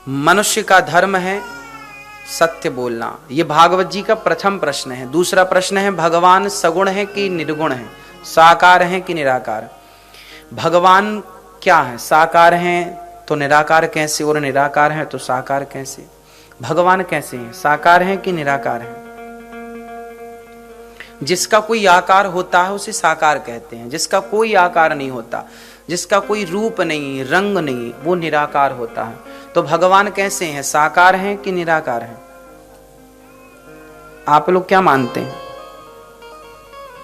मनुष्य का धर्म है सत्य बोलना। ये भागवत जी का प्रथम प्रश्न है। दूसरा प्रश्न है भगवान सगुण है कि निर्गुण है, साकार है कि निराकार। भगवान क्या है? साकार हैं तो निराकार कैसे, और निराकार है तो साकार कैसे? भगवान कैसे हैं? साकार हैं कि निराकार हैं? जिसका कोई आकार होता है उसे साकार कहते हैं, जिसका कोई आकार नहीं होता, जिसका कोई रूप नहीं, रंग नहीं, वो निराकार होता है। तो भगवान कैसे हैं? साकार हैं कि निराकार हैं? आप लोग क्या मानते हैं,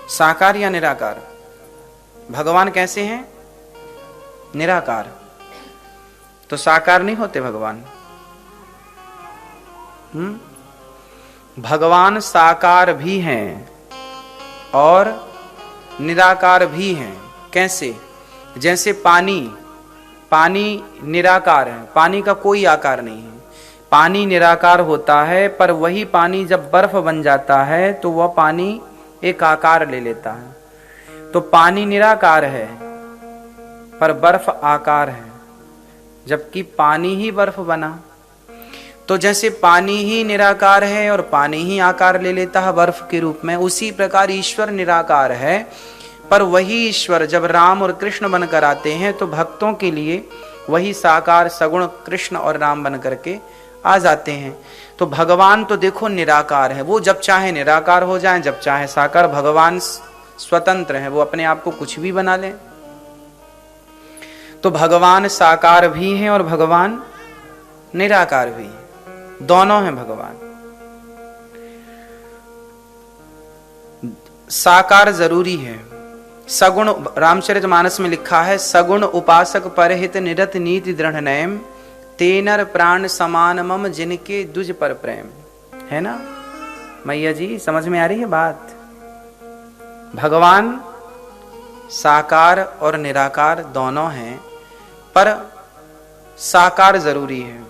साकार या निराकार? भगवान कैसे हैं? निराकार। तो साकार नहीं होते भगवान? भगवान साकार भी हैं और निराकार भी हैं। कैसे? जैसे पानी निराकार है, पानी का कोई आकार नहीं है। पानी निराकार होता है, पर वही पानी जब बर्फ बन जाता है तो वह पानी एक आकार ले लेता है। तो पानी निराकार है पर बर्फ आकार है, जबकि पानी ही बर्फ बना। तो जैसे पानी ही निराकार है और पानी ही आकार ले लेता है बर्फ के रूप में, उसी प्रकार ईश्वर निराकार है, पर वही ईश्वर जब राम और कृष्ण बनकर आते हैं तो भक्तों के लिए वही साकार सगुण कृष्ण और राम बन करके आ जाते हैं। तो भगवान तो देखो निराकार है, वो जब चाहे निराकार हो जाए, जब चाहे साकार। भगवान स्वतंत्र है, वो अपने आप को कुछ भी बना ले। तो भगवान साकार भी हैं और भगवान निराकार भी हैं, दोनों हैं भगवान। साकार जरूरी है। सगुण, रामचरितमानस में लिखा है, सगुण उपासक परहित निरत नीति दृढ़ नयम, तेनर प्राण समान मम जिनके दुज पर प्रेम। है ना मैया जी, समझ में आ रही है बात? भगवान साकार और निराकार दोनों हैं, पर साकार जरूरी है,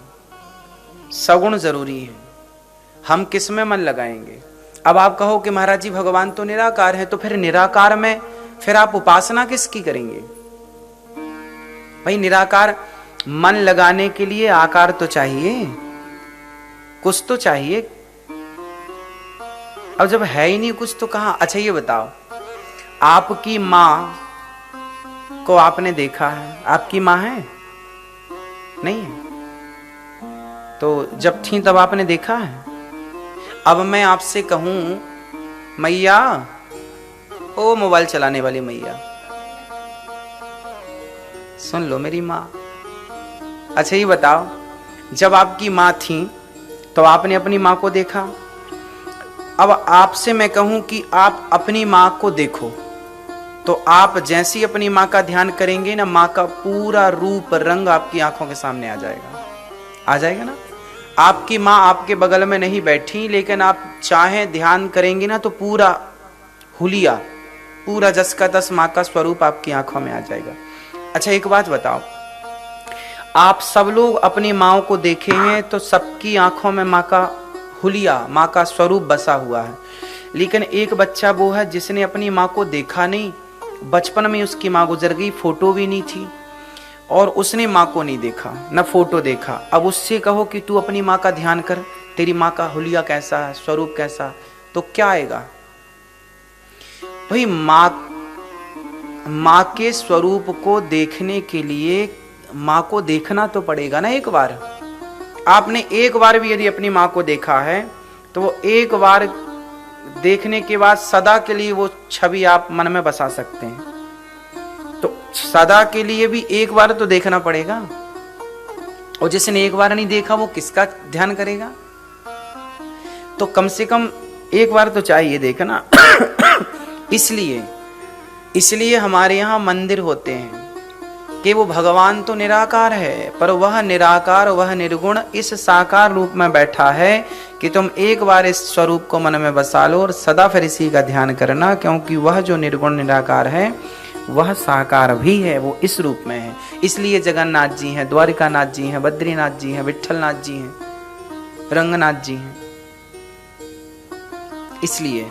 सगुण जरूरी है। हम किस में मन लगाएंगे? अब आप कहो कि महाराज जी भगवान तो निराकार है, तो फिर निराकार में फिर आप उपासना किसकी करेंगे? भाई निराकार मन लगाने के लिए आकार तो चाहिए, कुछ तो चाहिए। अब जब है ही नहीं कुछ तो कहां? अच्छा ये बताओ, आपकी मां को आपने देखा है? आपकी मां है? नहीं है। तो जब थी तब आपने देखा है? अब मैं आपसे कहूं मैया, ओ मोबाइल चलाने वाली मैया, सुन लो मेरी मां। अच्छा ये बताओ, जब आपकी मां थी तो आपने अपनी मां को देखा? अब आपसे मैं कहूं कि आप अपनी मां को देखो, तो आप जैसी अपनी मां का ध्यान करेंगे ना, मां का पूरा रूप रंग आपकी आंखों के सामने आ जाएगा। आ जाएगा ना? आपकी मां आपके बगल में नहीं बैठी, लेकिन आप चाहे ध्यान करेंगे ना तो पूरा हुलिया, पूरा जस का तस मां का स्वरूप आपकी आंखों में आ जाएगा। अच्छा एक बात बताओ, आप सब लोग अपनी माओ को देखे हैं तो सबकी आंखों में मां का हुलिया, मां का स्वरूप बसा हुआ है। लेकिन एक बच्चा वो है जिसने अपनी मां को देखा नहीं, बचपन में उसकी मां गुजर गई, फोटो भी नहीं थी, और उसने मां को नहीं देखा, न फोटो देखा। अब उससे कहो कि तू अपनी मां का ध्यान कर, तेरी मां का हुलिया कैसा है, स्वरूप कैसा, तो क्या आएगा? भाई मां के स्वरूप को देखने के लिए मां को देखना तो पड़ेगा ना एक बार। आपने एक बार भी यदि अपनी मां को देखा है तो वो एक बार देखने के बाद सदा के लिए वो छवि आप मन में बसा सकते हैं। तो सदा के लिए भी एक बार तो देखना पड़ेगा, और जिसने एक बार नहीं देखा वो किसका ध्यान करेगा? तो कम से कम एक बार तो चाहिए देखना। इसलिए हमारे यहाँ मंदिर होते हैं कि वो भगवान तो निराकार है, पर वह निराकार, वह निर्गुण इस साकार रूप में बैठा है कि तुम एक बार इस स्वरूप को मन में बसा लो और सदा फिर इसी का ध्यान करना, क्योंकि वह जो निर्गुण निराकार है वह साकार भी है, वो इस रूप में है। इसलिए जगन्नाथ जी हैं, द्वारिकानाथ जी हैं, बद्रीनाथ जी हैं, विट्ठलनाथ जी हैं, रंगनाथ जी हैं, इसलिए